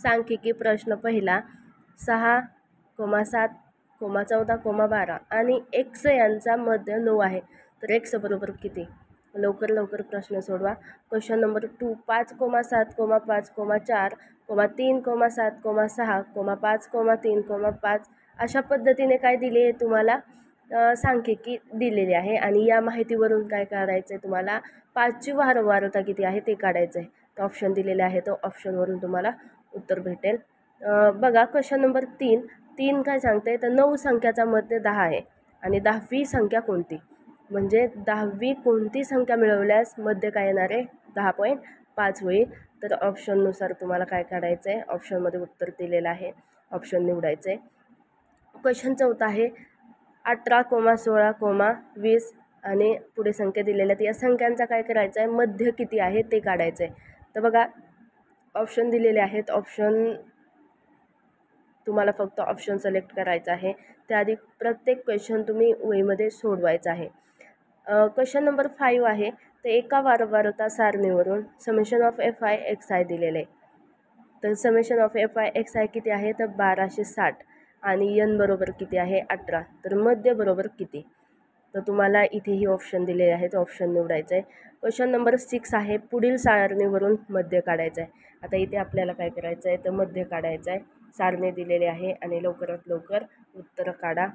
सांख्यिकी प्रश्न पहिला 6,7,14,12 आणि x यांचा मध्य 9 आहे, तर x बरोबर किती? लवकर प्रश्न सोडवा. क्वेश्चन नंबर 2 5,7,5,4, 3,7,6, 5,3,5 अशा पद्धतीने काय दिले आहे तुम्हाला? सांख्यिकी दिलेली आहे आणि या माहितीवरून काय काढायचं आहे तुम्हाला? 5ची वारंवारता किती आहे ते काढायचं आहे. तर ऑप्शन दिलेले आहे, तो ऑप्शनवरून तुम्हाला उत्तर भेटेल. बघा क्वेश्चन नंबर 3 काय सांगते, तर 9 संख्याचा मध्य 10 आहे आणि 10वी संख्या कोणती? म्हणजे 10वी कोणती संख्या मिळवल्यास मध्य काय येणार आहे? 10.5 होईल. तर ऑप्शननुसार तुम्हाला काय काढायचं आहे? ऑप्शनमध्ये उत्तर दिलेलं आहे, ऑप्शन निवडायचं आहे. क्वेश्चन 4 आहे 18,16,20 आणि पुढे संख्या दिलेल्या आहेत. या संख्यांचा काय करायचं आहे? मध्य किती आहे ते काढायचं आहे. तर बघा ऑप्शन दिलेले आहेत, ऑप्शन तुम्हाला फक्त ऑप्शन सिलेक्ट करायचं आहे. त्याआधी प्रत्येक क्वेश्चन तुम्ही वहीमध्ये सोडवायचा आहे. क्वेश्चन नंबर 5 आहे, तर एका वारंवारता सारणीवरून समेशन ऑफ FI दिलेलं आहे. तर समेशन ऑफ FI किती आहे? तर 1260 आणि n बरोबर किती आहे? 18. तर मध्य बरोबर किती? तर तुम्हाला इथेही ऑप्शन दिलेले आहेत, ऑप्शन निवडायचं आहे. क्वेश्चन नंबर 6 आहे, पुढील सारणीवरून मध्य काढायचं आहे. आता इथे आपल्याला काय करायचं आहे? तर मध्य काढायचं आहे. सारणी दिलेली आहे आणि लवकरात लवकर उत्तर काढा.